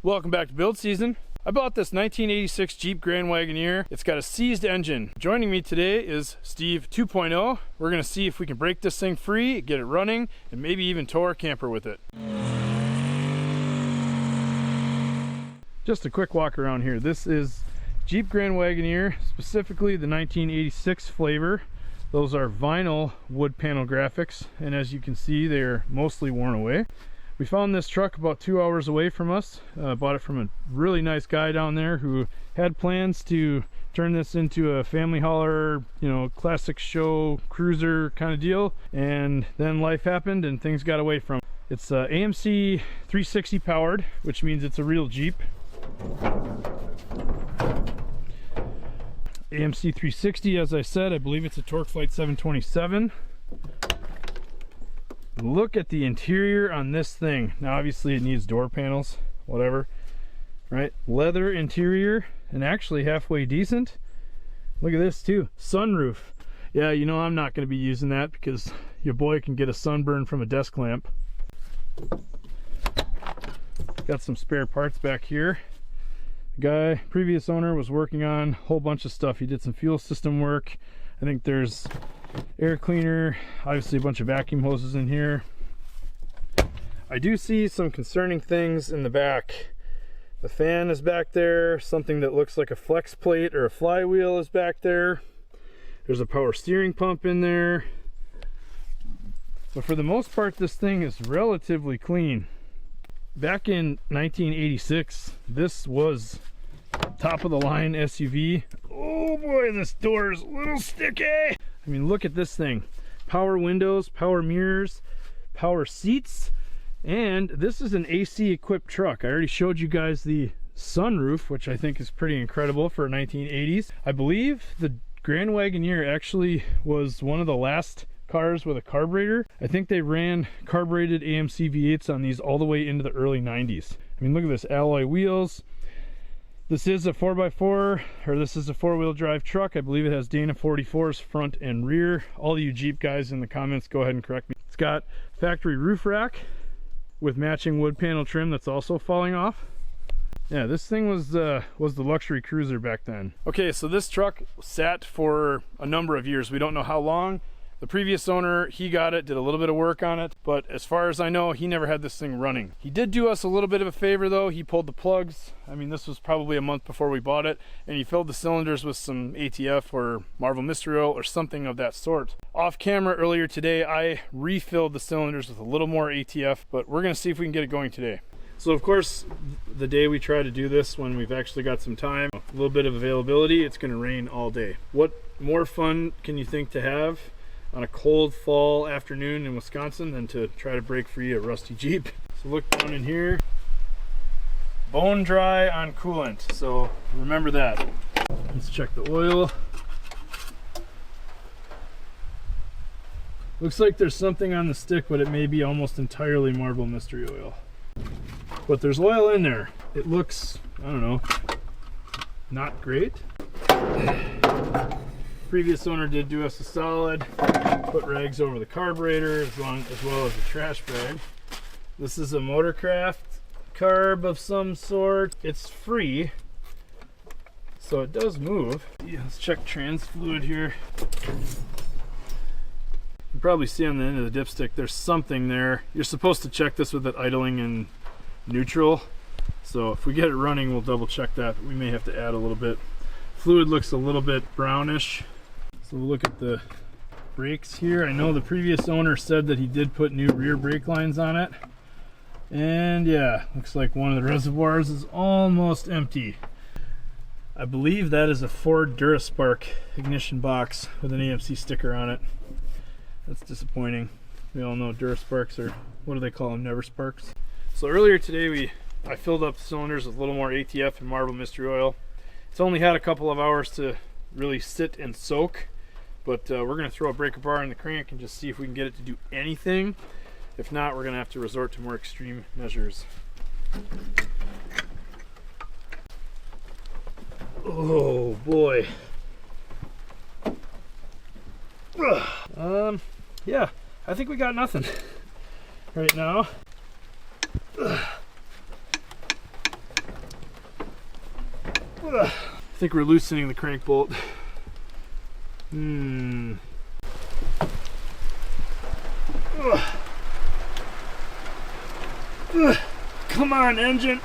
Welcome back to build season. I bought this 1986 Jeep Grand Wagoneer. It's got a seized engine. Joining me today is Steve 2.0. We're gonna see if we can break this thing free, get it running, and maybe even tow our camper with it. Just a quick walk around here. This is Jeep Grand Wagoneer, specifically the 1986 flavor. Those are vinyl wood panel graphics, and as you can see, they're mostly worn away. We found this truck about 2 hours away from us. Bought it from a really nice guy down there who had plans to turn this into a family hauler, you know, classic show cruiser kind of deal. And then life happened and things got away from it. It's AMC 360 powered, which means it's a real Jeep. AMC 360, as I said, I believe it's a TorqueFlite 727. Look at the interior on this thing. Now obviously it needs door panels, whatever, right? Leather interior, and actually halfway decent. Look at this too, sunroof. Yeah, you know I'm not going to be using that because your boy can get a sunburn from a desk lamp. Got some spare parts back here. The guy, previous owner, was working on a whole bunch of stuff. He did some fuel system work. I think there's air cleaner, obviously a bunch of vacuum hoses in here. I do see some concerning things in the back. The fan is back there. Something that looks like a Flexplate or a flywheel is back there. There's a power steering pump in there. But for the most part, this thing is relatively clean. Back in 1986, this was top of the line SUV. Oh boy, this door is a little sticky. I mean, look at this thing. Power windows, power mirrors, power seats, and this is an AC equipped truck. I already showed you guys the sunroof, which I think is pretty incredible for 1980s. I believe the Grand Wagoneer actually was one of the last cars with a carburetor. I think they ran carbureted AMC V8s on these all the way into the early 90s. I mean, look at this, alloy wheels. This is a 4x4, or this is a four-wheel drive truck. I believe it has Dana 44s front and rear. All you Jeep guys in the comments, go ahead and correct me. It's got factory roof rack with matching wood panel trim that's also falling off. Yeah, this thing was the luxury cruiser back then. Okay, so this truck sat for a number of years. We don't know how long. The previous owner, he got it, did a little bit of work on it, but as far as I know, he never had this thing running. He did do us a little bit of a favor though. He pulled the plugs. I mean, this was probably a month before we bought it, and he filled the cylinders with some ATF or Marvel Mystery Oil or something of that sort. Off camera earlier today, I refilled the cylinders with a little more ATF, but we're gonna see if we can get it going today. So of course, the day we try to do this, when we've actually got some time, a little bit of availability, it's gonna rain all day. What more fun can you think to have on a cold fall afternoon in Wisconsin than to try to break free a rusty Jeep? So look down in here, bone dry on coolant, so remember that. Let's check the oil. Looks like there's something on the stick, but it may be almost entirely Marvel Mystery Oil. But there's oil in there. It looks, I don't know, not great. Previous owner did do us a solid, put rags over the carburetor as well as a trash bag. This is a Motorcraft carb of some sort. It's free, so it does move. Yeah, let's check trans fluid here. You can probably see on the end of the dipstick there's something there. You're supposed to check this with it idling in neutral, so if we get it running we'll double check that, but we may have to add a little bit. Fluid looks a little bit brownish. So we'll look at the brakes here. I know the previous owner said that he did put new rear brake lines on it. And yeah, looks like one of the reservoirs is almost empty. I believe that is a Ford Duraspark ignition box with an AMC sticker on it. That's disappointing. We all know Durasparks are, what do they call them, never sparks. So earlier today I filled up the cylinders with a little more ATF and Marvel Mystery Oil. It's only had a couple of hours to really sit and soak. But we're going to throw a breaker bar in the crank and just see if we can get it to do anything. If not, we're going to have to resort to more extreme measures. Oh boy. Yeah, I think we got nothing right now. I think we're loosening the crank bolt. Come on, engine.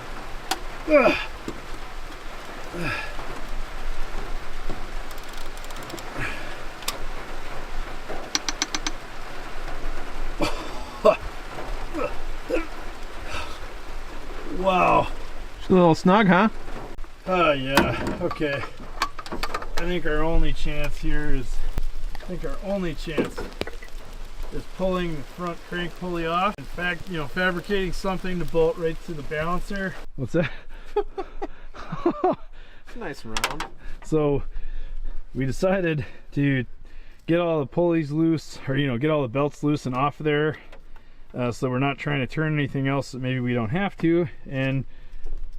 Wow. It's a little snug, huh? Oh yeah, okay. I think our only chance here is, pulling the front crank pulley off. In fact, you know, fabricating something to bolt right to the balancer. What's that? It's nice and round. So we decided to get all the pulleys loose, or you know, get all the belts loose and off there, so we're not trying to turn anything else that maybe we don't have to. And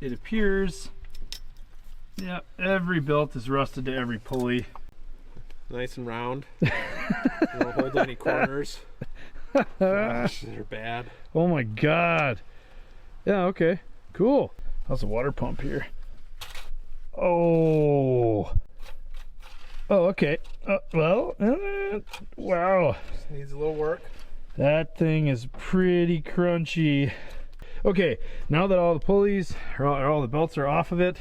it appears, yeah, every belt is rusted to every pulley. Nice and round. Don't hold any corners. Gosh, they're bad. Oh my god. Yeah, okay, cool. How's the water pump here? Oh, okay. Well, wow. Just needs a little work. That thing is pretty crunchy. Okay, now that all the pulleys or all the belts are off of it,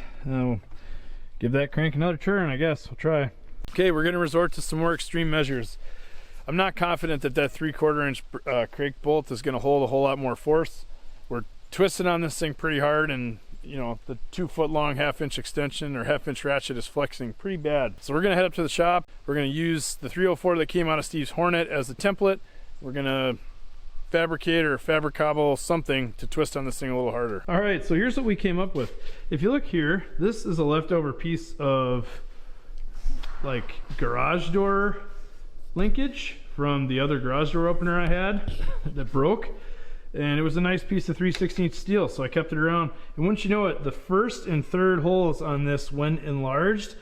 give that crank another turn, I guess. We'll try. Okay, we're going to resort to some more extreme measures. I'm not confident that 3/4 inch crank bolt is going to hold a whole lot more force. We're twisting on this thing pretty hard, and you know, the 2 foot long 1/2 inch extension or 1/2 inch ratchet is flexing pretty bad. So we're going to head up to the shop. We're going to use the 304 that came out of Steve's Hornet as the template. We're going to fabricate or fabricable something to twist on this thing a little harder. All right, so here's what we came up with. If you look here, this is a leftover piece of like garage door linkage from the other garage door opener I had that broke, and it was a nice piece of 3/16 steel, so I kept it around. And once you know it, the first and third holes on this, when enlarged,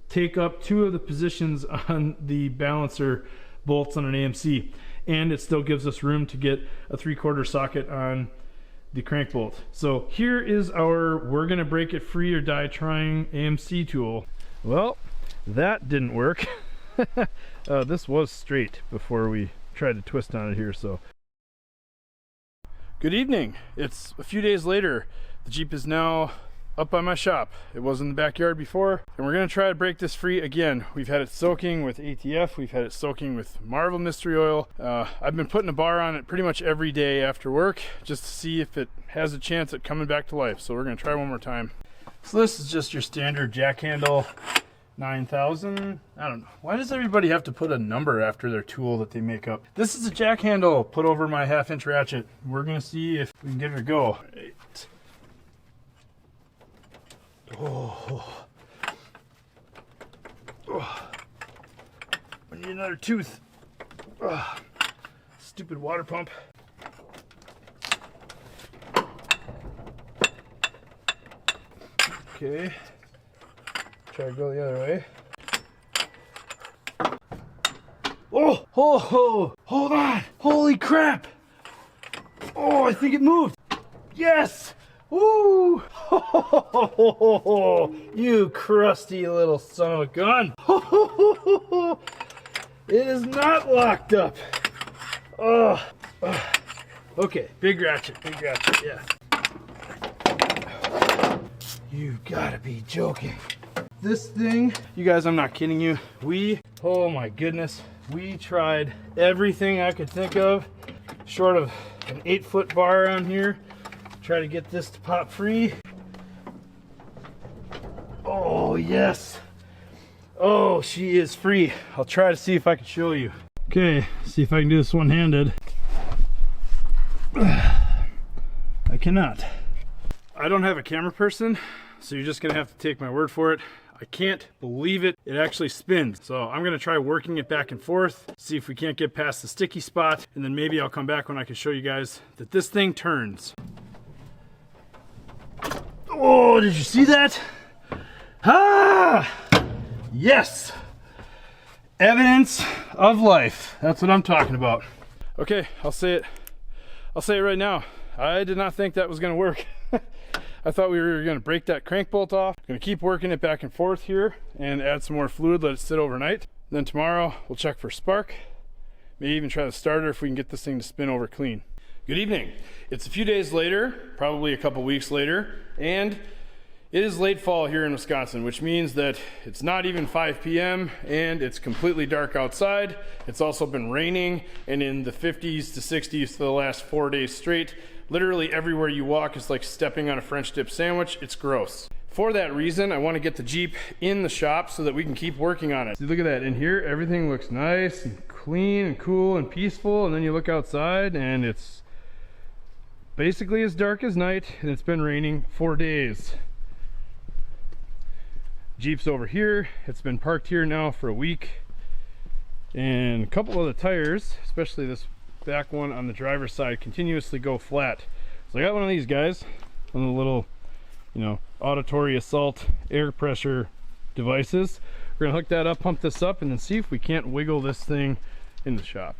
take up 2 of the positions on the balancer bolts on an AMC, and it still gives us room to get a 3/4 socket on the crank bolt. So here is our we're gonna break it free or die trying AMC tool. Well, that didn't work. This was straight before we tried to twist on it here. So good evening. It's a few days later. The Jeep is now up by my shop. It was in the backyard before, and we're going to try to break this free again. We've had it soaking with ATF. We've had it soaking with Marvel Mystery Oil. I've been putting a bar on it pretty much every day after work just to see if it has a chance at coming back to life. So we're going to try one more time. So this is just your standard jack handle 9000. I don't know. Why does everybody have to put a number after their tool that they make up? This is a jack handle put over my 1/2 inch ratchet. We're going to see if we can give it a go. Right. Oh. I need another tooth. Stupid water pump. Okay. Try to go the other way. Oh, hold on. Holy crap. Oh, I think it moved. Yes. Woo! You crusty little son of a gun. It is not locked up. Oh. Okay, big ratchet, yeah. You gotta be joking. This thing, you guys, I'm not kidding you. Oh my goodness, we tried everything I could think of, short of an 8-foot bar on here. Try to get this to pop free. Oh yes. Oh, she is free. I'll try to see if I can show you. Okay, see if I can do this one-handed. I cannot. I don't have a camera person, so you're just gonna have to take my word for it. I can't believe it. It actually spins. So I'm gonna try working it back and forth, see if we can't get past the sticky spot, and then maybe I'll come back when I can show you guys that this thing turns. Oh, did you see that? Ah! Yes! Evidence of life. That's what I'm talking about. Okay, I'll say it right now. I did not think that was gonna work. I thought we were going to break that crank bolt off. Going to keep working it back and forth here and add some more fluid, let it sit overnight. Then tomorrow we'll check for spark. Maybe even try the starter if we can get this thing to spin over clean. Good evening. It's a few days later, probably a couple weeks later, and it is late fall here in Wisconsin, which means that it's not even 5 p.m. and it's completely dark outside. It's also been raining and in the 50s to 60s for the last 4 days straight. Literally everywhere you walk is like stepping on a French dip sandwich. It's gross. For that reason, I want to get the Jeep in the shop so that we can keep working on it. See, look at that. In here, everything looks nice and clean and cool and peaceful, and then you look outside and it's basically as dark as night, and it's been raining 4 days. Jeep's over here. It's been parked here now for a week, and a couple of the tires, especially this back one on the driver's side, continuously go flat. So I got one of these guys, one of the little, you know, auditory assault air pressure devices. We're gonna hook that up, pump this up, and then see if we can't wiggle this thing in the shop.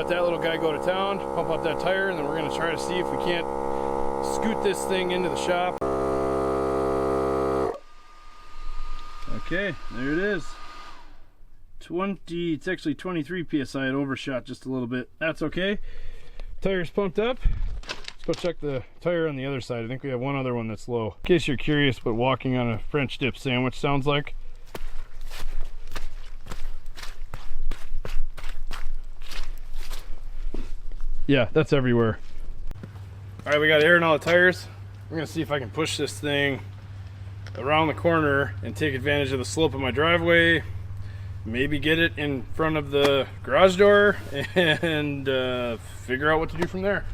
That little guy go to town, pump up that tire, and then we're going to try to see if we can't scoot this thing into the shop. Okay, there it is. It's actually 23 psi. It overshot just a little bit. That's okay. Tire's pumped up. Let's go check the tire on the other side. I think we have one other one that's low. In case you're curious what walking on a French dip sandwich sounds like. Yeah, that's everywhere. All right, we got air in all the tires. We're gonna see if I can push this thing around the corner and take advantage of the slope of my driveway. Maybe get it in front of the garage door and figure out what to do from there.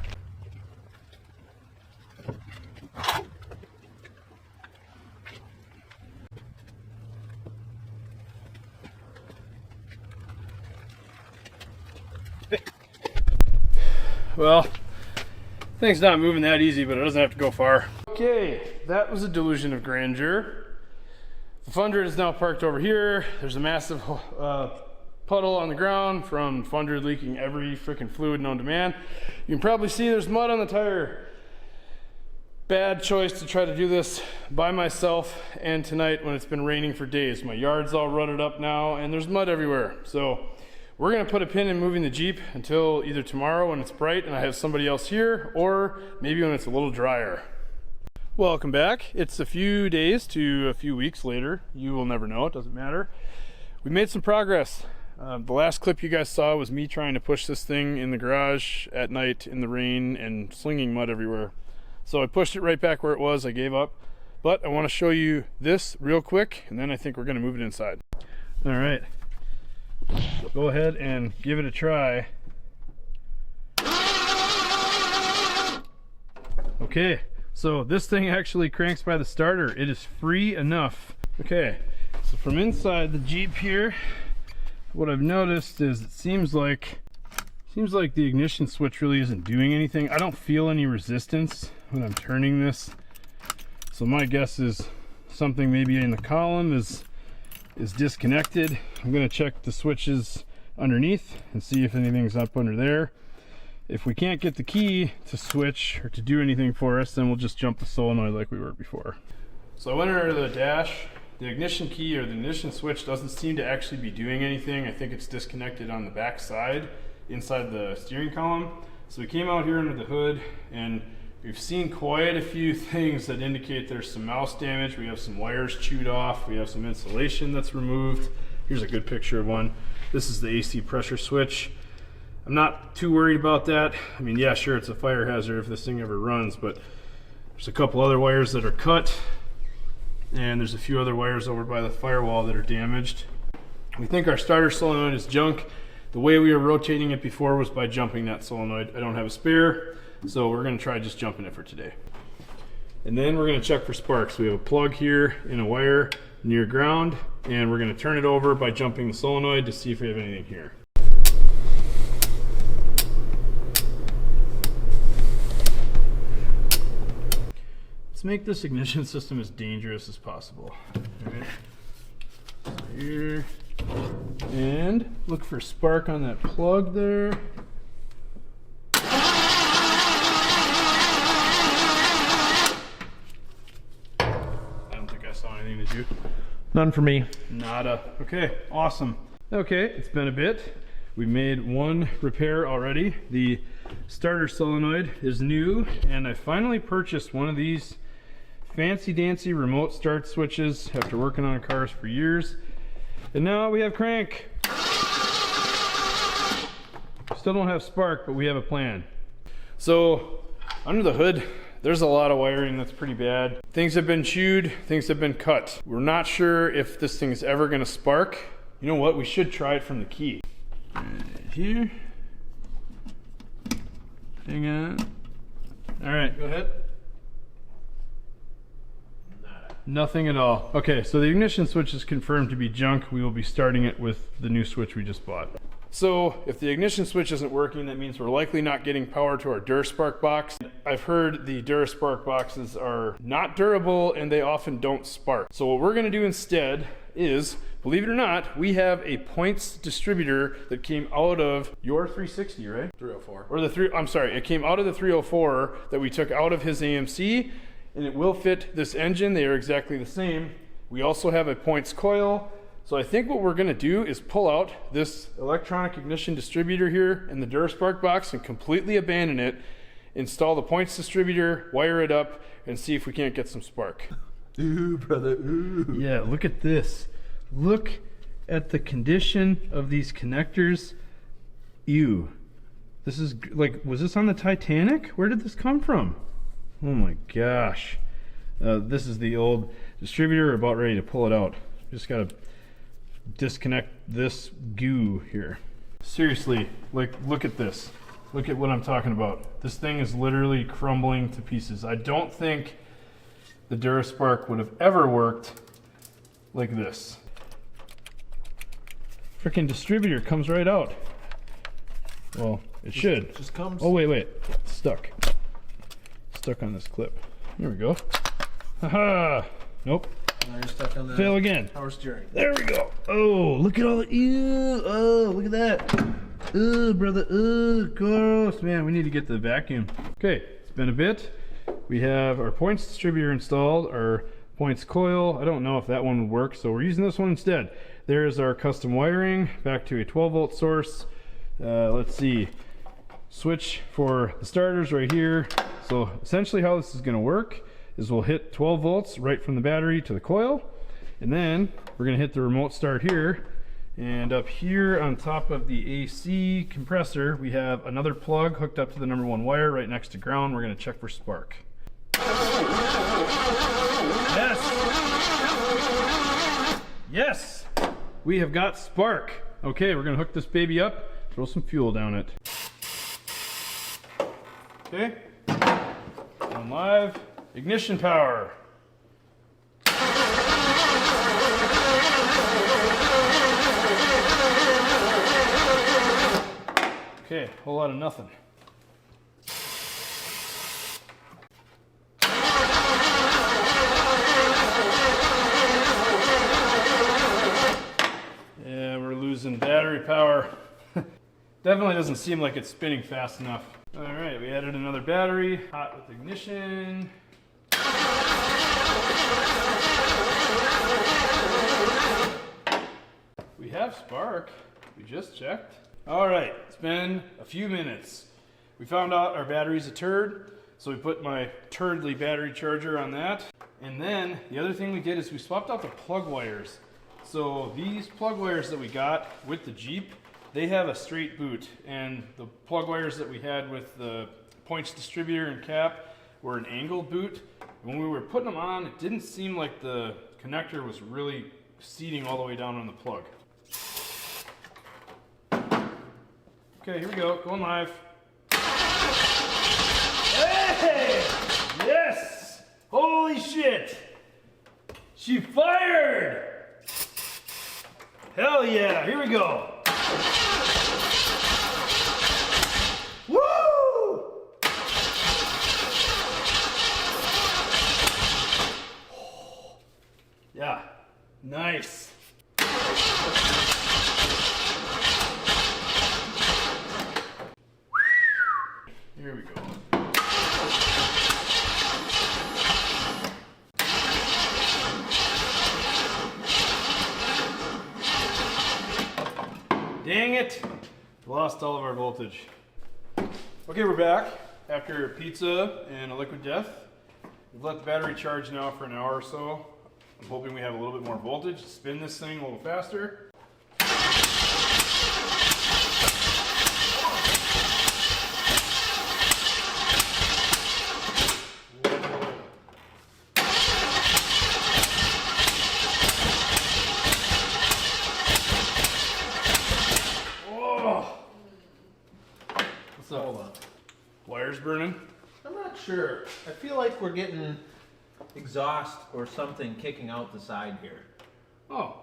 Well, thing's not moving that easy, but it doesn't have to go far. Okay, that was a delusion of grandeur. The Fundred is now parked over here. There's a massive puddle on the ground from Fundred leaking every freaking fluid known to man. You can probably see there's mud on the tire. Bad choice to try to do this by myself and tonight when it's been raining for days. My yard's all rutted up now and there's mud everywhere. So we're gonna put a pin in moving the Jeep until either tomorrow when it's bright and I have somebody else here, or maybe when it's a little drier. Welcome back. It's a few days to a few weeks later. You will never know, it doesn't matter. We made some progress. The last clip you guys saw was me trying to push this thing in the garage at night in the rain and slinging mud everywhere. So I pushed it right back where it was, I gave up. But I wanna show you this real quick, and then I think we're gonna move it inside. All right. Go ahead and give it a try. Okay, so this thing actually cranks by the starter. It is free enough. Okay, so from inside the Jeep here, what I've noticed is it seems like the ignition switch really isn't doing anything. I don't feel any resistance when I'm turning this. So my guess is something maybe in the column is disconnected. I'm going to check the switches underneath and see if anything's up under there. If we can't get the key to switch or to do anything for us, then we'll just jump the solenoid like we were before. So I went under the dash. The ignition key or the ignition switch doesn't seem to actually be doing anything. I think it's disconnected on the back side inside the steering column. So we came out here under the hood and we've seen quite a few things that indicate there's some mouse damage. We have some wires chewed off. We have some insulation that's removed. Here's a good picture of one. This is the AC pressure switch. I'm not too worried about that. I mean, yeah, sure, it's a fire hazard if this thing ever runs, but there's a couple other wires that are cut, and there's a few other wires over by the firewall that are damaged. We think our starter solenoid is junk. The way we were rotating it before was by jumping that solenoid. I don't have a spare, so we're gonna try just jumping it for today. And then we're gonna check for sparks. We have a plug here in a wire near ground, and we're gonna turn it over by jumping the solenoid to see if we have anything here. Let's make this ignition system as dangerous as possible. All right. here. And look for spark on that plug there. I don't think I saw anything, did you? None for me. Nada. Okay, awesome. Okay, it's been a bit. We made one repair already. The starter solenoid is new, and I finally purchased one of these fancy dancy remote start switches after working on cars for years. And now we have crank. Still don't have spark, but we have a plan. So under the hood, there's a lot of wiring that's pretty bad. Things have been chewed, things have been cut. We're not sure if this thing is ever gonna spark. You know what, we should try it from the key. Right here. Hang on. All right, go ahead. Nothing at all. Okay, so the ignition switch is confirmed to be junk. We will be starting it with the new switch we just bought. So if the ignition switch isn't working, that means we're likely not getting power to our DuraSpark box. I've heard the DuraSpark boxes are not durable and they often don't spark. So what we're gonna do instead is, believe it or not, we have a points distributor that came out of your 360, right? 304. Or I'm sorry, it came out of the 304 that we took out of his AMC, and it will fit this engine. They are exactly the same. We also have a points coil. So I think what we're gonna do is pull out this electronic ignition distributor here in the DuraSpark box and completely abandon it, install the points distributor, wire it up, and see if we can't get some spark. Ooh, brother, ooh. Yeah, look at this. Look at the condition of these connectors. Ew. This is like, was this on the Titanic? Where did this come from? Oh my gosh. This is the old distributor, about ready to pull it out. Just gotta disconnect this goo here. Seriously, like, look at this. Look at what I'm talking about. This thing is literally crumbling to pieces. I don't think the DuraSpark would have ever worked like this. Freaking distributor comes right out. Well, it should. Just comes. Oh, wait. It's stuck. Stuck on this clip. There we go. Haha. Nope. Now you're stuck on the Fail again. power steering. There we go. Oh, look at all the, ew. Oh, look at that. Oh, brother. Oh, gross. Man, we need to get the vacuum. Okay, it's been a bit. We have our points distributor installed, our points coil. I don't know if that one would work, so we're using this one instead. There's our custom wiring back to a 12-volt source. Let's see. Switch for the starters right here. So essentially how this is going to work is we'll hit 12 volts right from the battery to the coil, and then we're going to hit the remote start here. And up here on top of the AC compressor, we have another plug hooked up to the number 1 wire right next to ground. We're going to check for spark. Yes! We have got spark. Okay, we're going to hook this baby up, throw some fuel down it. Okay, on live, ignition power. Okay, whole lot of nothing. Yeah, we're losing battery power. Definitely doesn't seem like it's spinning fast enough. All right, we added another battery, hot with ignition. We have spark, we just checked. All right, it's been a few minutes. We found out our battery's a turd, so we put my turdly battery charger on that. And then the other thing we did is we swapped out the plug wires. So these plug wires that we got with the Jeep, they have a straight boot, and the plug wires that we had with the points distributor and cap were an angled boot. When we were putting them on, it didn't seem like the connector was really seating all the way down on the plug. Okay, here we go, going live. Hey! Yes! Holy shit! She fired! Hell yeah, here we go. Woo! Yeah, nice. Dang it! Lost all of our voltage. Okay, we're back after pizza and a liquid death. We've let the battery charge now for an hour or so. I'm hoping we have a little bit more voltage to spin this thing a little faster. What's up? Hold on. Wires burning? I'm not sure. I feel like we're getting exhaust or something kicking out the side here. Oh,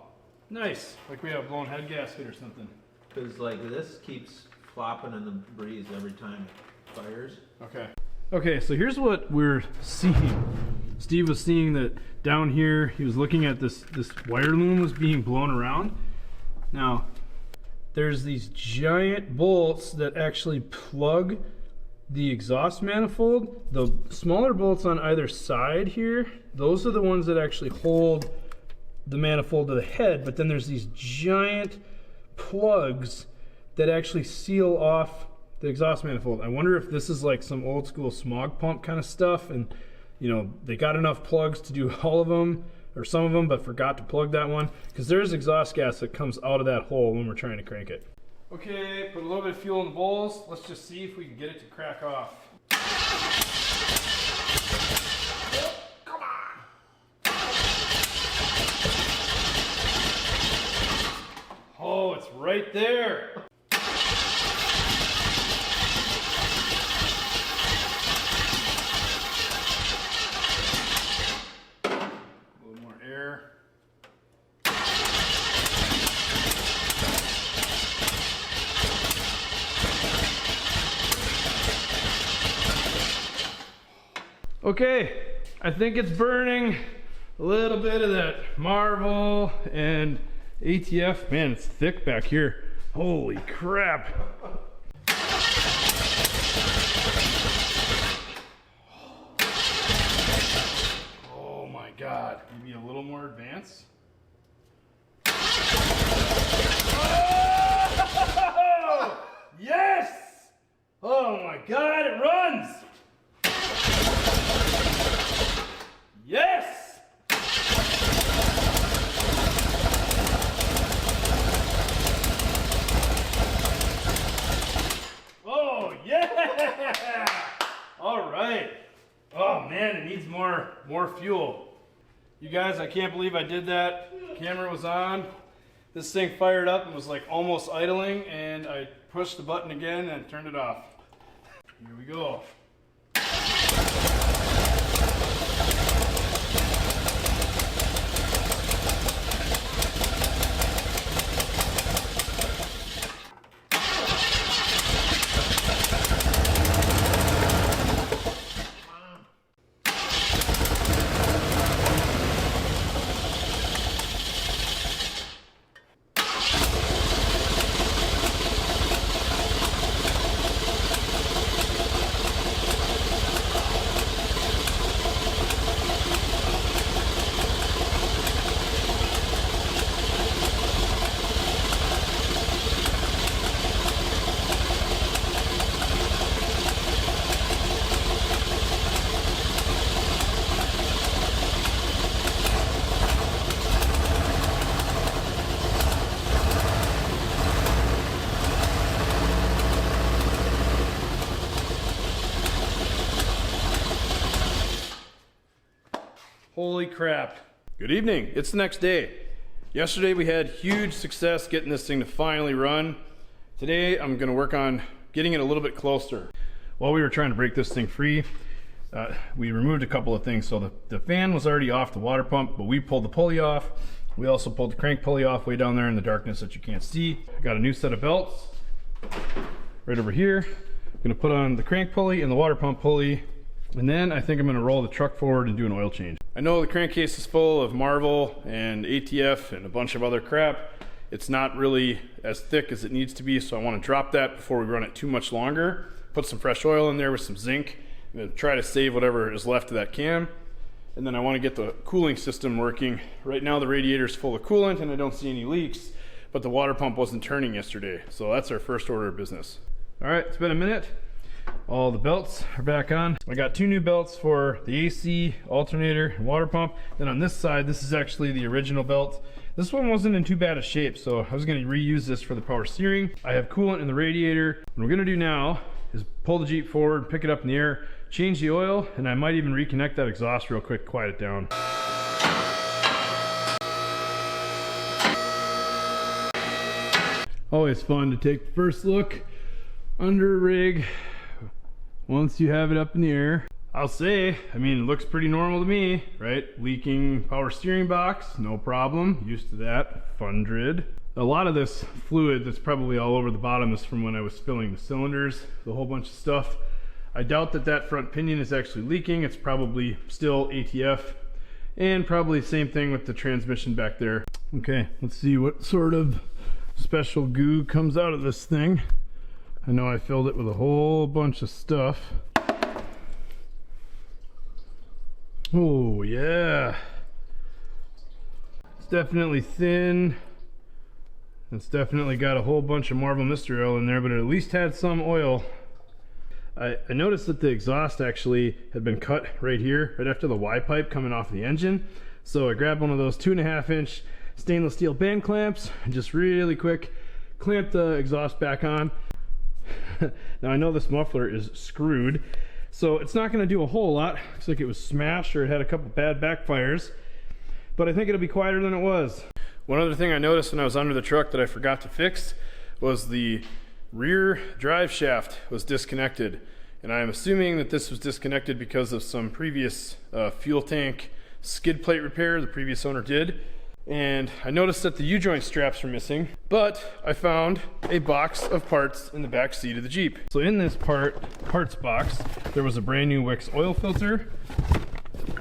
nice. Like we have a blown head gasket or something. Because like this keeps flopping in the breeze every time it fires. Okay. Okay, so here's what we're seeing. Steve was seeing that down here, he was looking at this wire loom was being blown around. Now, there's these giant bolts that actually plug the exhaust manifold. The smaller bolts on either side here, those are the ones that actually hold the manifold to the head, but then there's these giant plugs that actually seal off the exhaust manifold. I wonder if this is like some old school smog pump kind of stuff, and you know, they got enough plugs to do all of them or some of them, but forgot to plug that one, because there's exhaust gas that comes out of that hole when we're trying to crank it. Okay, put a little bit of fuel in the bowls. Let's just see if we can get it to crack off. Come on! Oh, it's right there. Okay, I think it's burning a little bit of that Marvel and ATF. Man, it's thick back here. Holy crap. Oh my God, maybe a little more advanced. Oh! Yes! Oh my God, it runs! Yes! Oh, yeah! All right. Oh man, it needs more fuel. You guys, I can't believe I did that. Camera was on. This thing fired up and was like almost idling, and I pushed the button again and turned it off. Here we go. Holy crap. Good evening. It's the next day. Yesterday we had huge success getting this thing to finally run. Today I'm going to work on getting it a little bit closer. While we were trying to break this thing free, we removed a couple of things. So the fan was already off the water pump, but we pulled the pulley off. We also pulled the crank pulley off way down there in the darkness that you can't see. I got a new set of belts right over here. I'm going to put on the crank pulley and the water pump pulley. And then I think I'm going to roll the truck forward and do an oil change. I know the crankcase is full of Marvel and ATF and a bunch of other crap. It's not really as thick as it needs to be, so I want to drop that before we run it too much longer. Put some fresh oil in there with some zinc. I'm going to try to save whatever is left of that cam. And then I want to get the cooling system working. Right now the radiator is full of coolant and I don't see any leaks, but the water pump wasn't turning yesterday. So that's our first order of business. All right, it's been a minute. All the belts are back on. I got 2 new belts for the AC, alternator, and water pump. Then on this side, this is actually the original belt. This one wasn't in too bad a shape, so I was gonna reuse this for the power steering. I have coolant in the radiator. What we're gonna do now is pull the Jeep forward, pick it up in the air, change the oil, and I might even reconnect that exhaust real quick, quiet it down. Always fun to take the first look under a rig once you have it up in the air. I'll say, I mean, it looks pretty normal to me, right? Leaking power steering box, no problem. Used to that, fun drid. A lot of this fluid that's probably all over the bottom is from when I was filling the cylinders, the whole bunch of stuff. I doubt that that front pinion is actually leaking. It's probably still ATF, and probably the same thing with the transmission back there. Okay, let's see what sort of special goo comes out of this thing. I know I filled it with a whole bunch of stuff. Oh yeah, it's definitely thin. It's definitely got a whole bunch of Marvel Mystery Oil in there, but it at least had some oil. I noticed that the exhaust actually had been cut right here, right after the Y pipe coming off the engine. So I grabbed one of those 2.5-inch stainless steel band clamps and just really quick clamped the exhaust back on. Now I know this muffler is screwed, so it's not going to do a whole lot. Looks like it was smashed or it had a couple bad backfires, but I think it'll be quieter than it was. One other thing I noticed when I was under the truck that I forgot to fix was the rear drive shaft was disconnected, and I'm assuming that this was disconnected because of some previous fuel tank skid plate repair the previous owner did. And I noticed that the U-joint straps were missing, but I found a box of parts in the back seat of the Jeep. So in this parts box, there was a brand new Wix oil filter.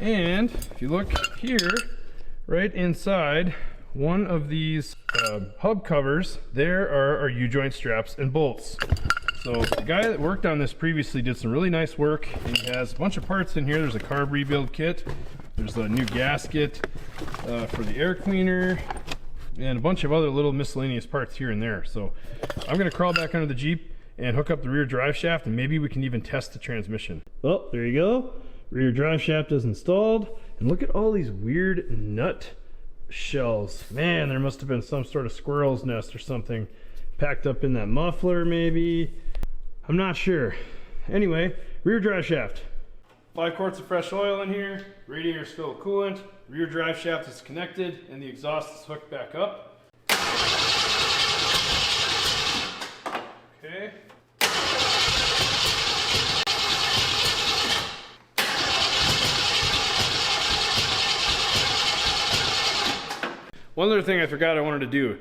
And if you look here, right inside one of these hub covers, there are our U-joint straps and bolts. So the guy that worked on this previously did some really nice work, and he has a bunch of parts in here. There's a carb rebuild kit. There's a new gasket for the air cleaner, and a bunch of other little miscellaneous parts here and there. So I'm gonna crawl back under the Jeep and hook up the rear drive shaft, and maybe we can even test the transmission. Well, there you go. Rear drive shaft is installed, and look at all these weird nut shells. Man, there must have been some sort of squirrel's nest or something packed up in that muffler maybe. I'm not sure. Anyway, rear drive shaft. 5 quarts of fresh oil in here, radiator's filled with coolant, rear drive shaft is connected, and the exhaust is hooked back up. Okay. One other thing I forgot I wanted to do,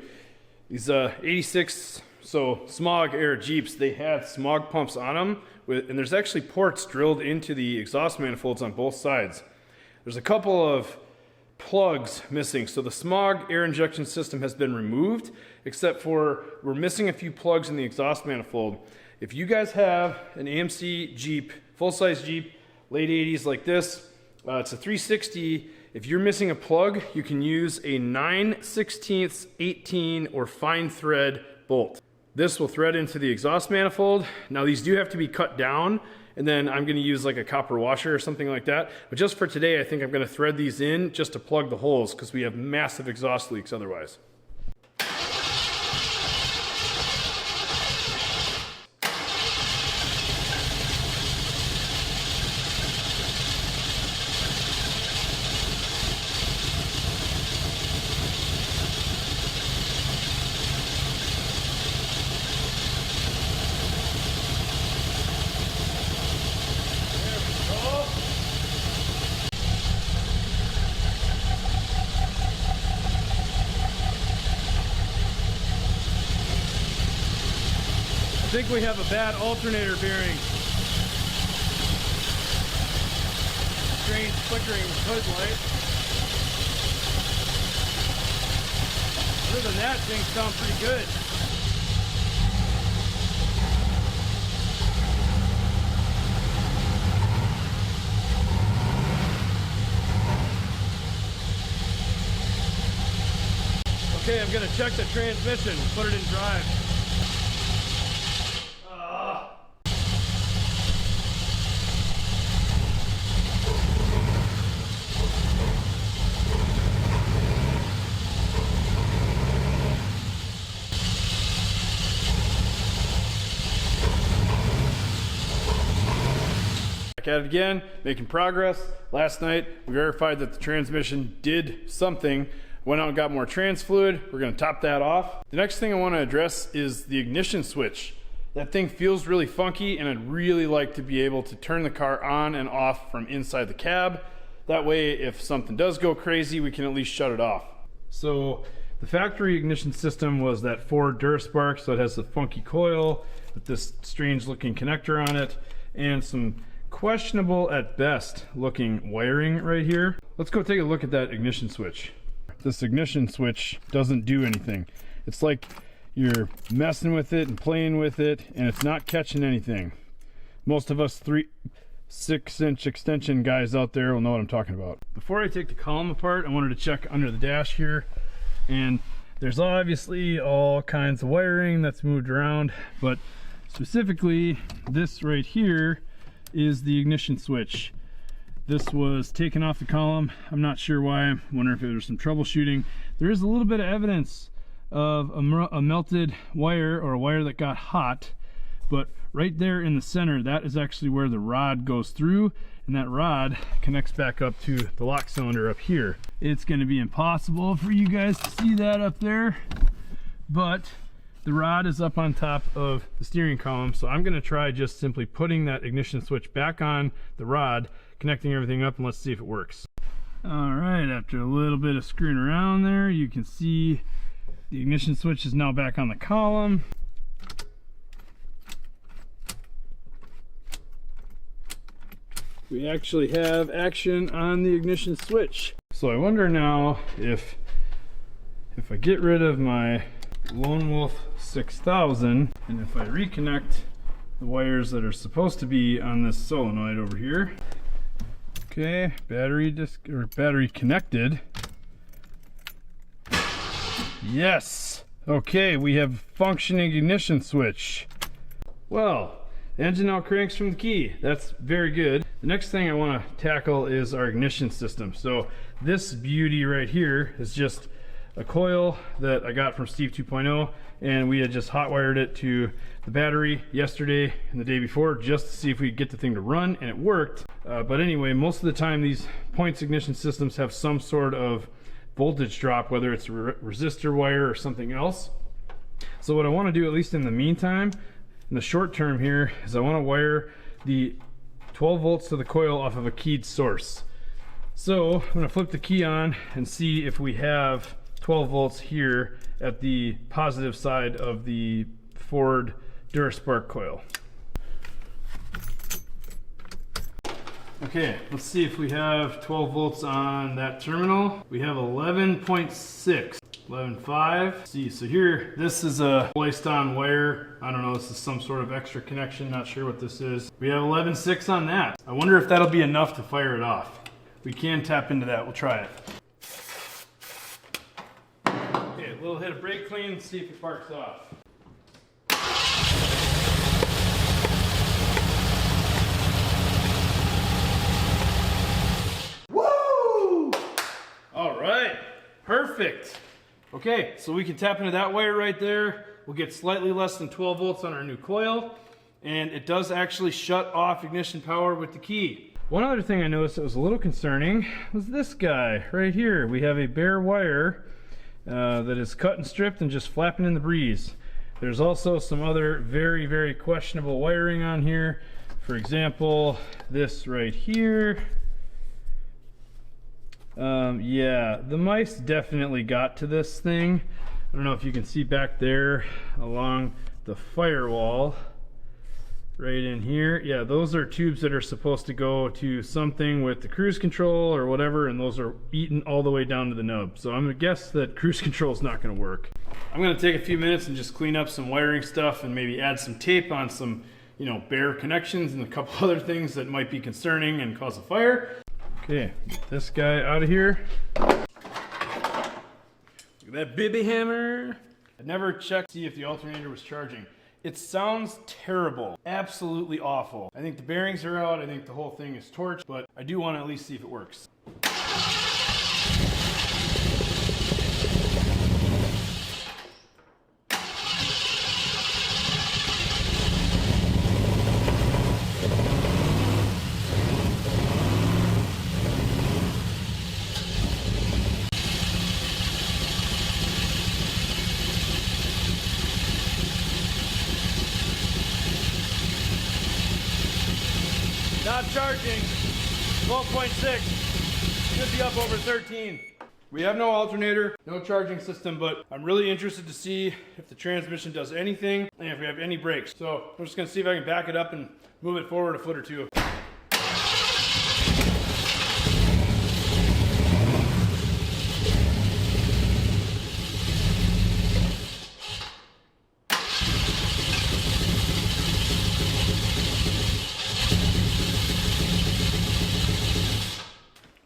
these 86 smog air Jeeps, they had smog pumps on them, and there's actually ports drilled into the exhaust manifolds on both sides. There's a couple of plugs missing, so the smog air injection system has been removed, except for we're missing a few plugs in the exhaust manifold. If you guys have an AMC Jeep, full-size Jeep, late 80s like this, it's a 360. If you're missing a plug, you can use a 9/16, 18, or fine thread bolt. This will thread into the exhaust manifold. Now these do have to be cut down, and then I'm gonna use like a copper washer or something like that. But just for today, I think I'm gonna thread these in just to plug the holes, because we have massive exhaust leaks otherwise. I think we have a bad alternator bearing. Strange flickering hood light. Other than that, things sound pretty good. Okay, I'm gonna check the transmission, put it in drive. Back at it again, making progress. Last night we verified that the transmission did something. Went out and got more trans fluid. We're going to top that off. The next thing I want to address is the ignition switch. That thing feels really funky, and I'd really like to be able to turn the car on and off from inside the cab. That way, if something does go crazy, we can at least shut it off. So the factory ignition system was that Ford Duraspark, so it has the funky coil with this strange looking connector on it and some questionable at best looking wiring right here. Let's go take a look at that ignition switch. This ignition switch doesn't do anything. It's like you're messing with it and playing with it and it's not catching anything. Most of us 6-inch extension guys out there will know what I'm talking about. Before I take the column apart, I wanted to check under the dash here, and there's obviously all kinds of wiring that's moved around, but specifically this right here is the ignition switch. This was taken off the column. I'm not sure why. I'm wondering if there was some troubleshooting. There is a little bit of evidence of a melted wire, or a wire that got hot, but right there in the center, that is actually where the rod goes through, and that rod connects back up to the lock cylinder up here. It's going to be impossible for you guys to see that up there, but the rod is up on top of the steering column, so I'm going to try just simply putting that ignition switch back on the rod, connecting everything up, and let's see if it works. All right, after a little bit of screwing around there, you can see the ignition switch is now back on the column. We actually have action on the ignition switch. So I wonder now if I get rid of my Lone Wolf 6000, and if I reconnect the wires that are supposed to be on this solenoid over here. Okay, battery connected. Yes. Okay, we have functioning ignition switch. Well, the engine now cranks from the key. That's very good. The next thing I want to tackle is our ignition system. So this beauty right here is just a coil that I got from Steve 2.0, and we had just hot wired it to the battery yesterday and the day before just to see if we could get the thing to run, and it worked. But anyway, most of the time these points ignition systems have some sort of voltage drop, whether it's a resistor wire or something else. So what I want to do, at least in the meantime, in the short term here, is I want to wire the 12 volts to the coil off of a keyed source. So I'm going to flip the key on and see if we have 12 volts here at the positive side of the Ford Duraspark coil. Okay, let's see if we have 12 volts on that terminal. We have 11.6, 11.5. See, so here, this is a spliced on wire. I don't know, this is some sort of extra connection, not sure what this is. We have 11.6 on that. I wonder if that'll be enough to fire it off. We can tap into that, we'll try it. Okay, a little hit of brake clean, see if it sparks off. Perfect. Okay, so we can tap into that wire right there. We'll get slightly less than 12 volts on our new coil, and it does actually shut off ignition power with the key. One other thing I noticed that was a little concerning was this guy right here. We have a bare wire that is cut and stripped and just flapping in the breeze. There's also some other very, very questionable wiring on here. For example, this right here. Yeah, the mice definitely got to this thing. I don't know if you can see back there along the firewall right in here. Yeah, those are tubes that are supposed to go to something with the cruise control or whatever, and those are eaten all the way down to the nub. So I'm gonna guess that cruise control is not gonna work. I'm gonna take a few minutes and just clean up some wiring stuff and maybe add some tape on some, bare connections and a couple other things that might be concerning and cause a fire. Okay, get this guy out of here. Look at that baby hammer. I never checked to see if the alternator was charging. It sounds terrible, absolutely awful. I think the bearings are out, I think the whole thing is torched, but I do want to at least see if it works. Not charging, 12.6, should be up over 13. We have no alternator, no charging system, but I'm really interested to see if the transmission does anything and if we have any brakes. So I'm just gonna see if I can back it up and move it forward a foot or two.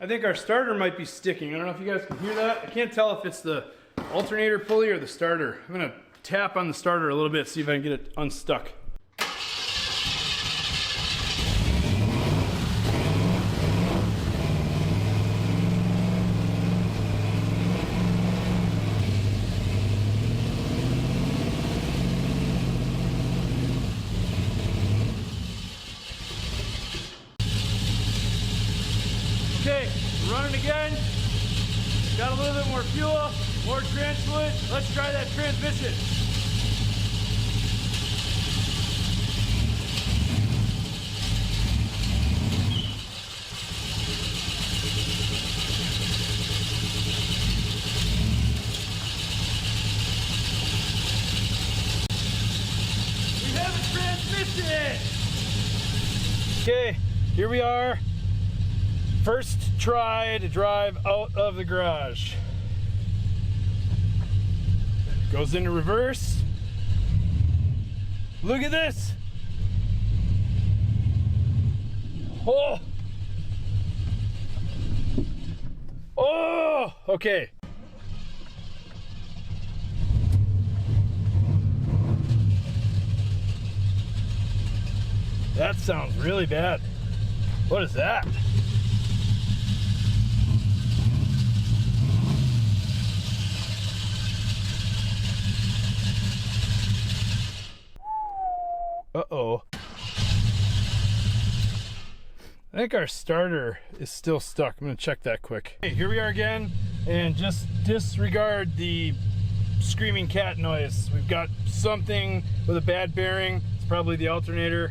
I think our starter might be sticking. I don't know if you guys can hear that. I can't tell if it's the alternator pulley or the starter. I'm gonna tap on the starter a little bit, see if I can get it unstuck. Okay, running again. Got a little bit more fuel, more trans fluid. Let's try that transmission. We have a transmission! Okay, here we are. First try to drive out of the garage. Goes into reverse. Look at this. Oh. Oh, okay. That sounds really bad. What is that? Uh-oh. I think our starter is still stuck. I'm gonna check that quick. Okay, here we are again, and just disregard the screaming cat noise. We've got something with a bad bearing. It's probably the alternator.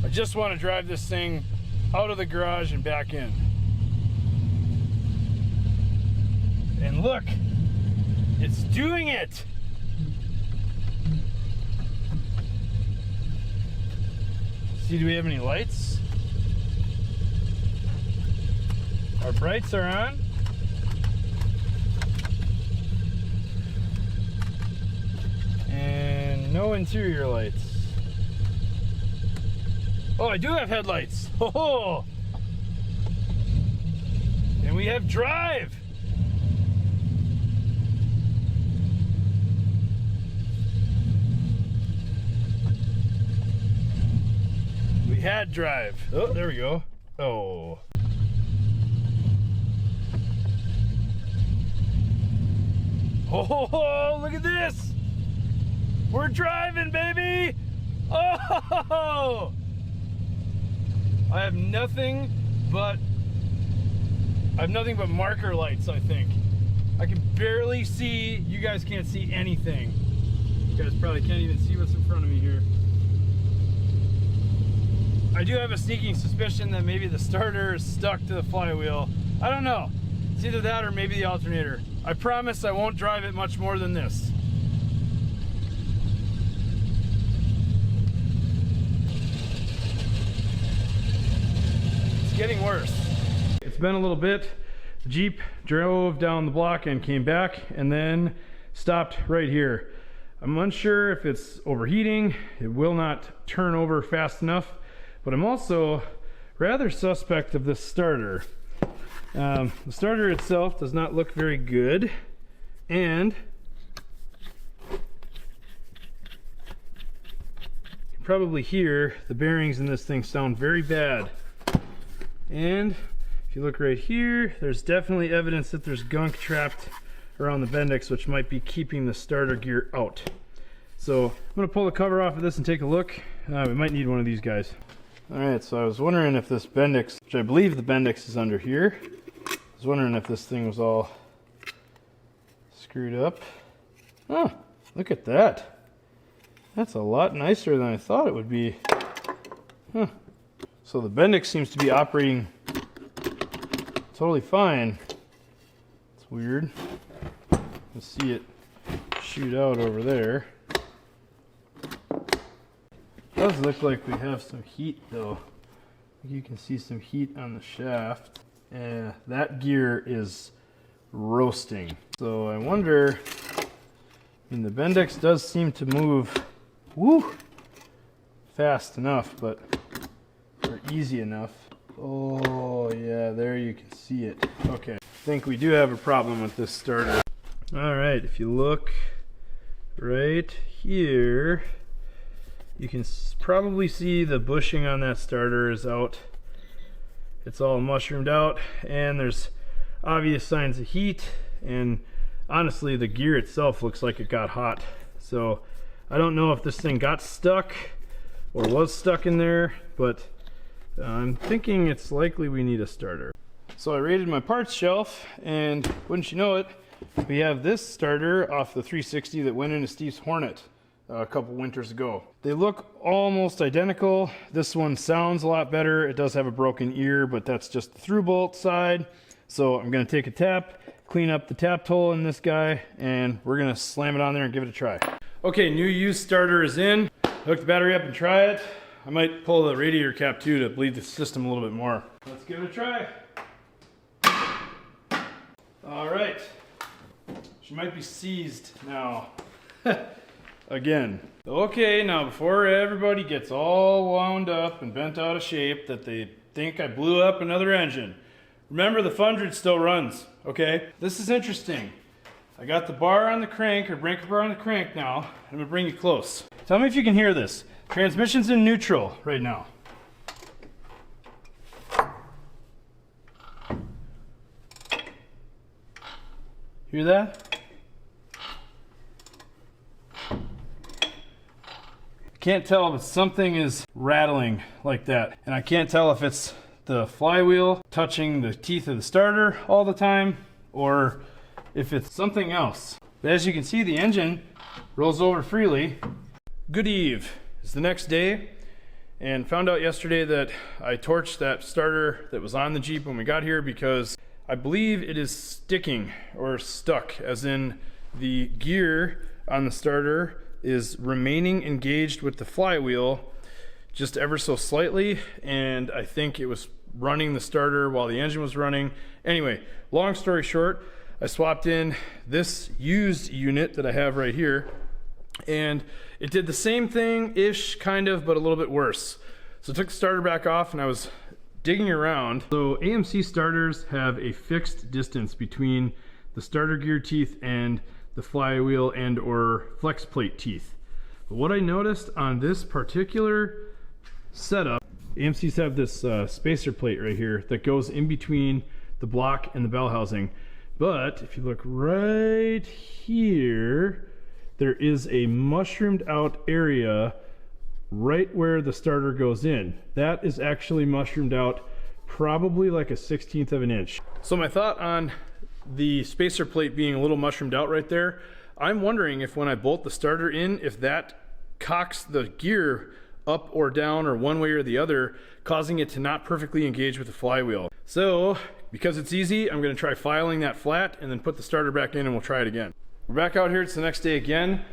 I just want to drive this thing out of the garage and back in. And look, it's doing it. See, do we have any lights? Our brights are on. And no interior lights. Oh, I do have headlights. Oh, and we have drive. We had drive. Oh, there we go. Oh. Oh, look at this. We're driving, baby. Oh, I have nothing but marker lights, I think. I can barely see. You guys can't see anything. You guys probably can't even see what's in front of me here. I do have a sneaking suspicion that maybe the starter is stuck to the flywheel. I don't know. It's either that or maybe the alternator. I promise I won't drive it much more than this. It's getting worse. It's been a little bit. The Jeep drove down the block and came back and then stopped right here. I'm unsure if it's overheating. It will not turn over fast enough. But I'm also rather suspect of this starter. The starter itself does not look very good. And you can probably hear the bearings in this thing sound very bad. And if you look right here, there's definitely evidence that there's gunk trapped around the Bendix, which might be keeping the starter gear out. So I'm going to pull the cover off of this and take a look. We might need one of these guys. Alright, so I was wondering if this Bendix, which I believe the Bendix is under here, I was wondering if this thing was all screwed up. Oh, look at that. That's a lot nicer than I thought it would be. Huh. So the Bendix seems to be operating totally fine. It's weird. You see it shoot out over there. Does look like we have some heat though. You can see some heat on the shaft. Yeah, that gear is roasting. So I wonder, I mean the Bendix does seem to move fast enough, but or easy enough. Oh yeah, there you can see it. Okay, I think we do have a problem with this starter. Alright, if you look right here, you can probably see the bushing on that starter is out. It's all mushroomed out, and there's obvious signs of heat, and honestly the gear itself looks like it got hot. So I don't know if this thing got stuck or was stuck in there, but I'm thinking it's likely we need a starter. So I raided my parts shelf, and wouldn't you know it, we have this starter off the 360 that went into Steve's Hornet a couple winters ago. They look almost identical. This one sounds a lot better. It does have a broken ear, but that's just the through bolt side. So I'm gonna take a tap, clean up the tap hole in this guy, and we're gonna slam it on there and give it a try. Okay, new used starter is in. Hook the battery up and try it. I might pull the radiator cap too to bleed the system a little bit more. Let's give it a try. All right, she might be seized now. Again. Okay, now before everybody gets all wound up and bent out of shape that they think I blew up another engine, remember the 100 still runs, okay? This is interesting. I got the bar on the crank, or breaker bar on the crank now. I'm gonna bring you close. Tell me if you can hear this. Transmission's in neutral right now. Hear that? Can't tell if something is rattling like that, and I can't tell if it's the flywheel touching the teeth of the starter all the time or if it's something else. But as you can see, the engine rolls over freely. Good eve. It's the next day, and found out yesterday that I torched that starter that was on the Jeep when we got here because I believe it is sticking or stuck, as in the gear on the starter is remaining engaged with the flywheel just ever so slightly, and I think it was running the starter while the engine was running. Anyway, long story short, I swapped in this used unit that I have right here, and it did the same thing-ish, kind of, but a little bit worse. So I took the starter back off and I was digging around. So AMC starters have a fixed distance between the starter gear teeth and the flywheel and or flex plate teeth. But what I noticed on this particular setup, AMCs have this spacer plate right here that goes in between the block and the bell housing. But if you look right here, there is a mushroomed out area right where the starter goes in. That is actually mushroomed out probably like a 1/16 of an inch. So my thought on the spacer plate being a little mushroomed out right there, I'm wondering if when I bolt the starter in, if that cocks the gear up or down or one way or the other, causing it to not perfectly engage with the flywheel. So because it's easy, I'm going to try filing that flat and then put the starter back in and we'll try it again. We're back out here. It's the next day again,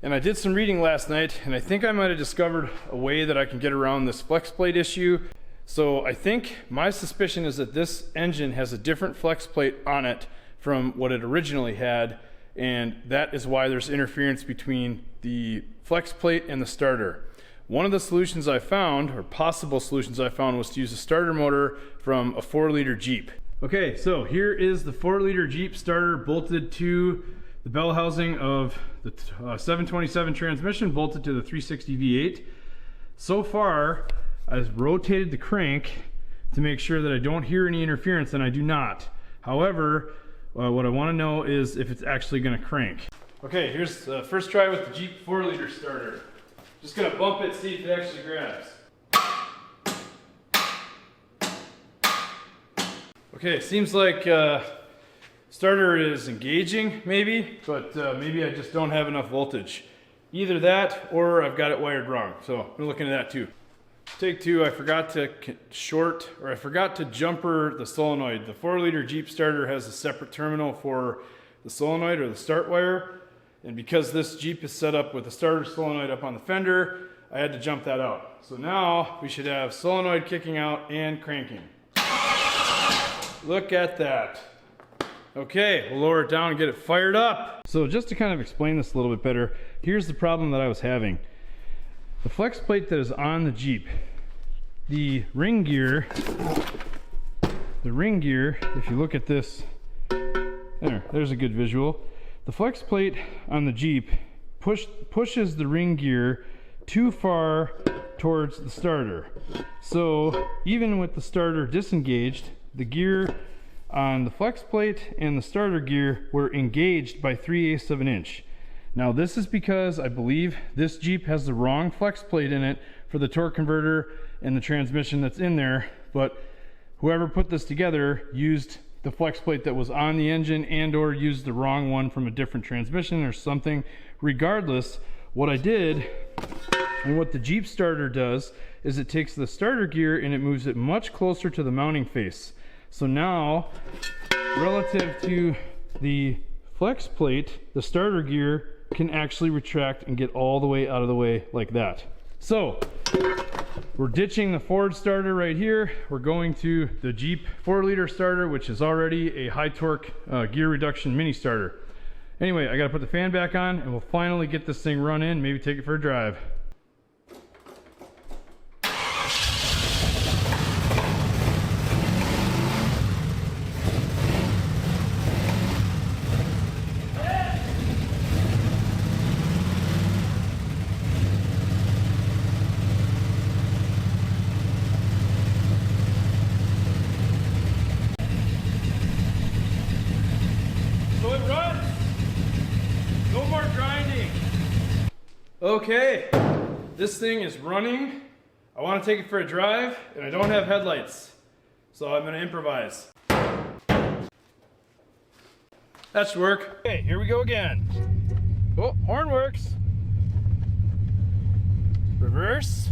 and I did some reading last night, and I think I might have discovered a way that I can get around this flex plate issue. So I think my suspicion is that this engine has a different flex plate on it from what it originally had, and that is why there's interference between the flex plate and the starter. One of the solutions I found, or possible solutions I found, was to use a starter motor from a 4-liter Jeep. Okay, so here is the 4-liter Jeep starter bolted to the bell housing of the 727 transmission bolted to the 360 V8. So far, I've rotated the crank to make sure that I don't hear any interference, and I do not. However, what I want to know is if it's actually going to crank. Okay, here's the first try with the Jeep 4-liter starter. Just going to bump it, see if it actually grabs. Okay, seems like starter is engaging maybe, but maybe I just don't have enough voltage. Either that or I've got it wired wrong, so we're looking at that too. Take two, I forgot to jumper the solenoid. The 4-liter Jeep starter has a separate terminal for the solenoid or the start wire, and because this Jeep is set up with the starter solenoid up on the fender, I had to jump that out. So now we should have solenoid kicking out and cranking. Look at that. Okay, we'll lower it down and get it fired up. So just to kind of explain this a little bit better, here's the problem that I was having. The flex plate that is on the Jeep, the ring gear, if you look at this, there's a good visual. The flex plate on the Jeep pushes the ring gear too far towards the starter. So even with the starter disengaged, the gear on the flex plate and the starter gear were engaged by 3/8 of an inch. Now this is because I believe this Jeep has the wrong flex plate in it for the torque converter and the transmission that's in there, but whoever put this together used the flex plate that was on the engine and or used the wrong one from a different transmission or something. Regardless, what I did and what the Jeep starter does is it takes the starter gear and it moves it much closer to the mounting face. So now, relative to the flex plate, the starter gear can actually retract and get all the way out of the way like that. So, we're ditching the Ford starter right here. We're going to the Jeep 4-liter starter, which is already a high torque gear reduction mini starter. Anyway, I gotta put the fan back on and we'll finally get this thing run in, maybe take it for a drive. Okay, this thing is running. I want to take it for a drive, and I don't have headlights, so I'm going to improvise. That should work. Okay, here we go again. Oh, horn works. Reverse.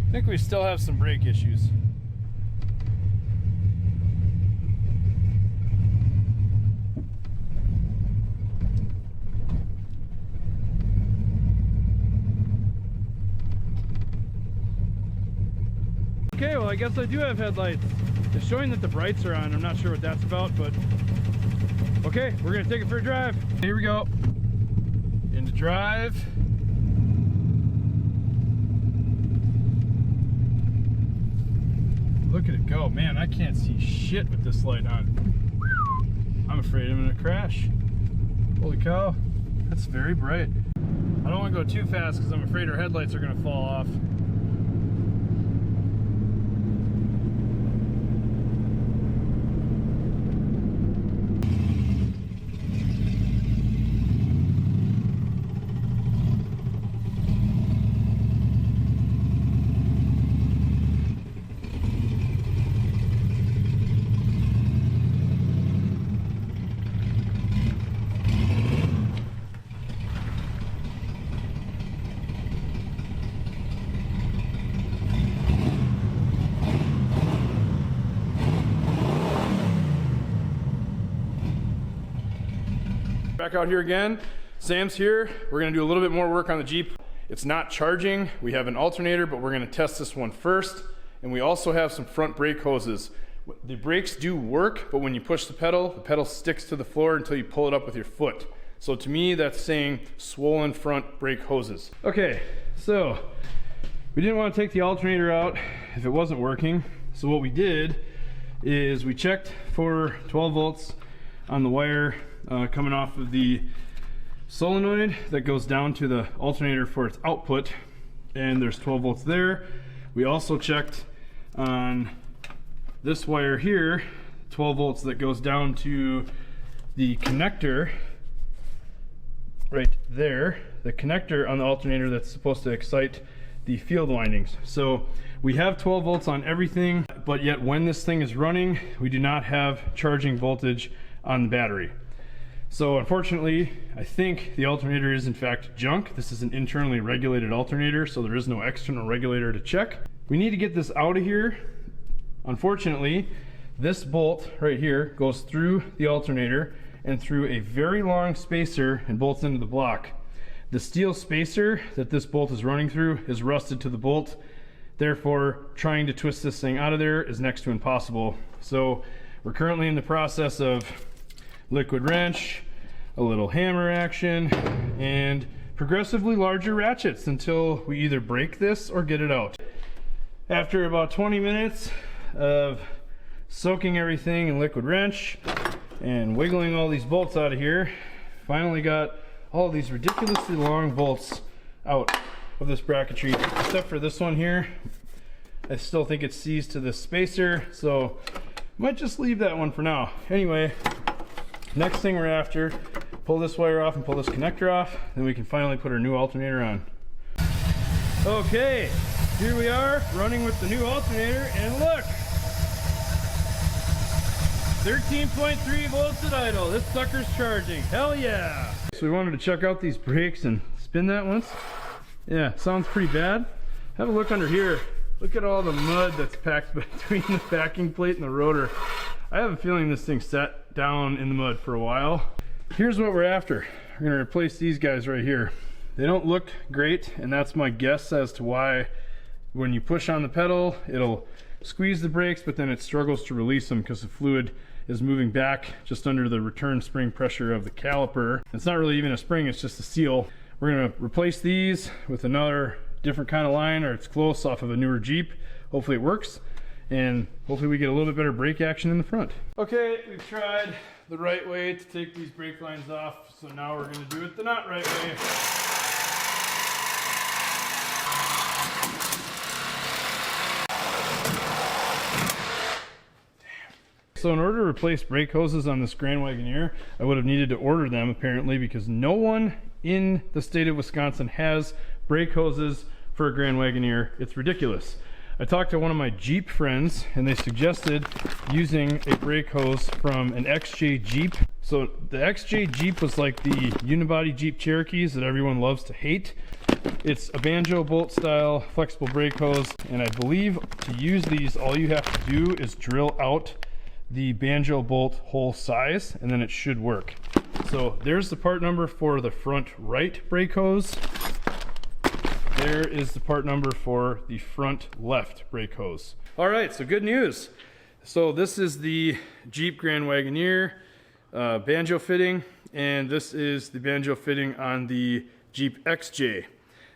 I think we still have some brake issues. Okay, well I guess I do have headlights. It's showing that the brights are on. I'm not sure what that's about, but okay, we're gonna take it for a drive. Here we go. Into drive. Look at it go. Man, I can't see shit with this light on. I'm afraid I'm gonna crash. Holy cow, that's very bright. I don't want to go too fast because I'm afraid our headlights are gonna fall off. Back out here again. Sam's here. We're gonna do a little bit more work on the Jeep. It's not charging. We have an alternator, but we're gonna test this one first. And we also have some front brake hoses. The brakes do work, but when you push the pedal sticks to the floor until you pull it up with your foot. So to me, that's saying swollen front brake hoses. Okay, so we didn't want to take the alternator out if it wasn't working. So what we did is we checked for 12 volts on the wire coming off of the solenoid that goes down to the alternator for its output, and there's 12 volts there. We also checked on this wire here, 12 volts that goes down to the connector right there, the connector on the alternator that's supposed to excite the field windings. So we have 12 volts on everything, but yet when this thing is running, we do not have charging voltage on the battery. So unfortunately, I think the alternator is in fact junk. This is an internally regulated alternator, so there is no external regulator to check. We need to get this out of here. Unfortunately, this bolt right here goes through the alternator and through a very long spacer and bolts into the block. The steel spacer that this bolt is running through is rusted to the bolt. Therefore, trying to twist this thing out of there is next to impossible. So we're currently in the process of liquid wrench, a little hammer action, and progressively larger ratchets until we either break this or get it out. After about 20 minutes of soaking everything in liquid wrench and wiggling all these bolts out of here, finally got all these ridiculously long bolts out of this bracketry, except for this one here. I still think it's seized to this spacer, so might just leave that one for now. Anyway, next thing we're after, pull this wire off and pull this connector off, then we can finally put our new alternator on. Okay, here we are running with the new alternator, and look, 13.3 volts at idle. This sucker's charging. Hell yeah! So we wanted to check out these brakes and spin that once. Yeah, sounds pretty bad. Have a look under here. Look at all the mud that's packed between the backing plate and the rotor. I have a feeling this thing sat down in the mud for a while. Here's what we're after. We're gonna replace these guys right here. They don't look great, and that's my guess as to why when you push on the pedal, it'll squeeze the brakes, but then it struggles to release them because the fluid is moving back just under the return spring pressure of the caliper. It's not really even a spring, it's just a seal. We're gonna replace these with another different kind of line, or it's close, off of a newer Jeep. Hopefully it works, and hopefully we get a little bit better brake action in the front. Okay, we've tried the right way to take these brake lines off, so now we're gonna do it the not right way. So in order to replace brake hoses on this Grand Wagoneer, I would have needed to order them apparently, because no one in the state of Wisconsin has brake hoses for a Grand Wagoneer. It's ridiculous. I talked to one of my Jeep friends and they suggested using a brake hose from an XJ Jeep. So the XJ Jeep was like the unibody Jeep Cherokees that everyone loves to hate. It's a banjo bolt style flexible brake hose, and I believe to use these all you have to do is drill out the banjo bolt hole size, and then it should work. So there's the part number for the front right brake hose. There is the part number for the front left brake hose. All right, so good news. So this is the Jeep Grand Wagoneer banjo fitting, and this is the banjo fitting on the Jeep XJ.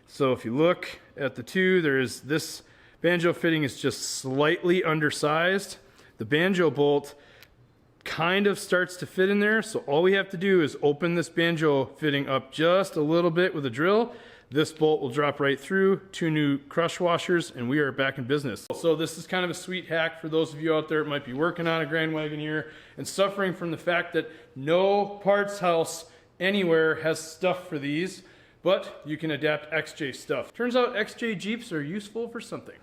So if you look at the two, there is this banjo fitting is just slightly undersized. The banjo bolt kind of starts to fit in there, so all we have to do is open this banjo fitting up just a little bit with a drill. This bolt will drop right through, 2 new crush washers, and we are back in business. So this is kind of a sweet hack for those of you out there that might be working on a Grand Wagoneer and suffering from the fact that no parts house anywhere has stuff for these, but you can adapt XJ stuff. Turns out XJ Jeeps are useful for something.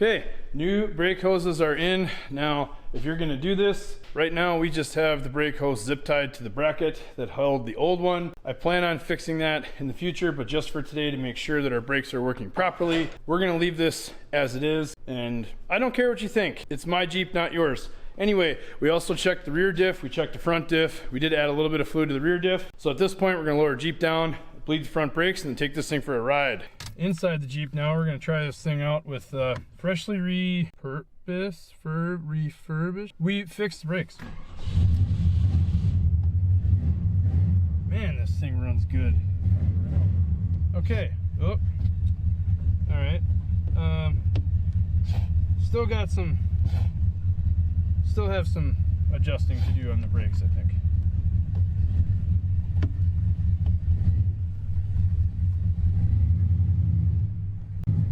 Okay, new brake hoses are in. Now, if you're gonna do this, right now we just have the brake hose zip tied to the bracket that held the old one. I plan on fixing that in the future, but just for today to make sure that our brakes are working properly, we're gonna leave this as it is, and I don't care what you think. It's my Jeep, not yours. Anyway, we also checked the rear diff, we checked the front diff. We did add a little bit of fluid to the rear diff. So at this point, we're gonna lower Jeep down, bleed the front brakes, and then take this thing for a ride. Inside the Jeep now, we're gonna try this thing out with freshly refurbished. We fixed the brakes. Man, this thing runs good. Okay, oh, all right. Still have some adjusting to do on the brakes, I think.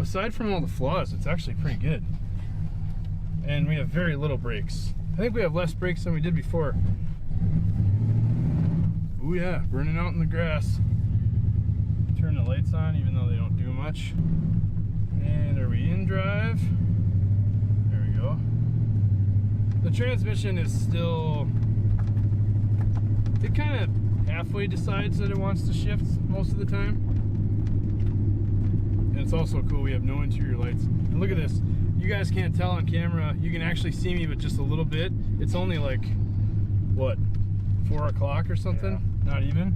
Aside from all the flaws, it's actually pretty good. And we have very little brakes. I think we have less brakes than we did before. Oh yeah, burning out in the grass. Turn the lights on even though they don't do much. And are we in drive? There we go. The transmission is still, it kind of halfway decides that it wants to shift most of the time. And it's also cool, we have no interior lights. And look at this, you guys can't tell on camera, you can actually see me but just a little bit. It's only like, what, 4 o'clock or something? Yeah. Not even.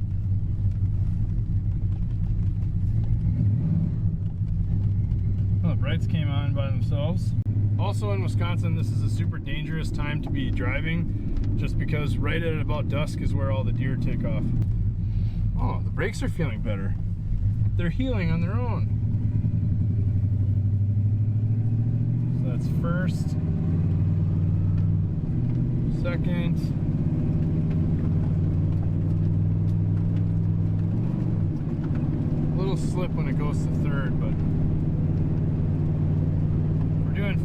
Oh, the brights came on by themselves. Also in Wisconsin, this is a super dangerous time to be driving, just because right at about dusk is where all the deer take off. Oh, the brakes are feeling better. They're healing on their own. So that's first, second, a little slip when it goes to third, but we're doing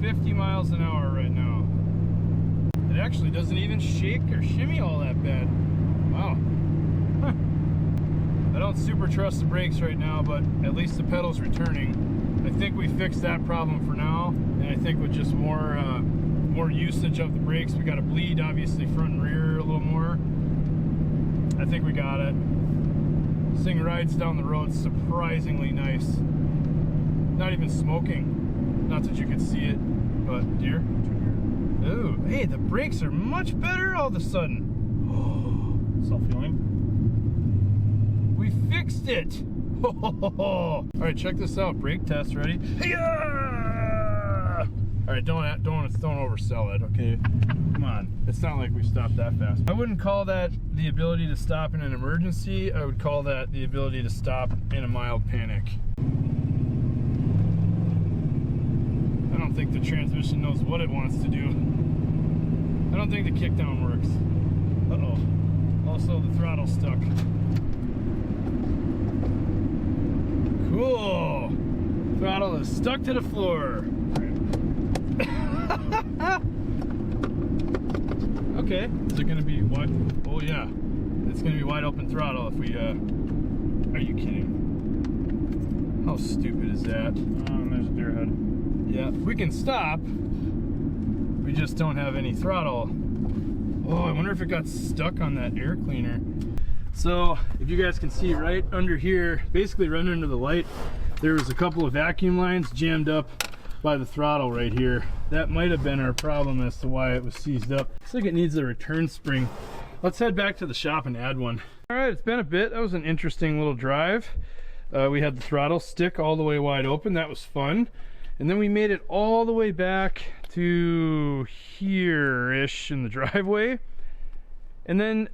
50 miles an hour right now. It actually doesn't even shake or shimmy all that bad. Wow. Huh. I don't super trust the brakes right now, but at least the pedal's returning. I think we fixed that problem for now, and I think with just more usage of the brakes, we got to bleed obviously front and rear a little more. I think we got it. This thing rides down the road surprisingly nice. Not even smoking. Not that you could see it, but deer. Ooh, hey, the brakes are much better all of a sudden. Self-healing. We fixed it. All right, check this out. Brake test, ready? All right, don't oversell it, okay? Come on, it's not like we stopped that fast. I wouldn't call that the ability to stop in an emergency. I would call that the ability to stop in a mild panic. I don't think the transmission knows what it wants to do. I don't think the kickdown works. Uh-oh. Also, the throttle's stuck. Cool. Throttle is stuck to the floor. Okay. Is it gonna be wide? Oh yeah. It's gonna be wide open throttle if we are you kidding? How stupid is that? There's a deer head. Yeah, we can stop. We just don't have any throttle. Oh, I wonder if it got stuck on that air cleaner. So if you guys can see right under here, basically right under the light, there was a couple of vacuum lines jammed up by the throttle right here. That might have been our problem as to why it was seized up. Looks like it needs a return spring. Let's head back to the shop and add one. All right, it's been a bit. That was an interesting little drive. We had the throttle stick all the way wide open. That was fun. And then we made it all the way back to here-ish in the driveway. And then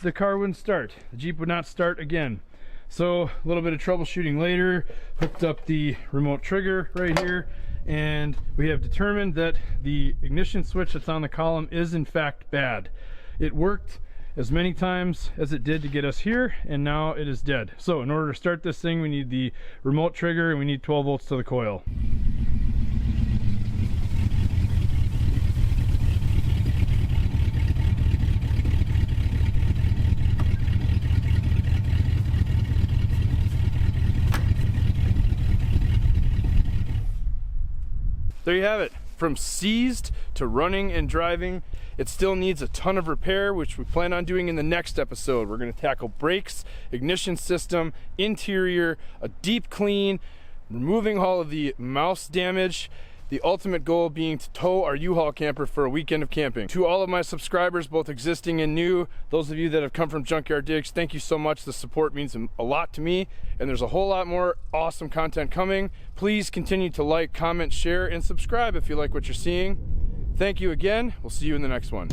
the car wouldn't start. The Jeep would not start again. So a little bit of troubleshooting later, hooked up the remote trigger right here, and we have determined that the ignition switch that's on the column is in fact bad. It worked as many times as it did to get us here, and now it is dead. So in order to start this thing, we need the remote trigger and we need 12 volts to the coil. There you have it. From seized to running and driving, it still needs a ton of repair, which we plan on doing in the next episode. We're going to tackle brakes, ignition system, interior, a deep clean, removing all of the mouse damage, the ultimate goal being to tow our U-Haul camper for a weekend of camping. To all of my subscribers, both existing and new, those of you that have come from Junkyard Digs, thank you so much. The support means a lot to me, and there's a whole lot more awesome content coming. Please continue to like, comment, share, and subscribe if you like what you're seeing. Thank you again. We'll see you in the next one.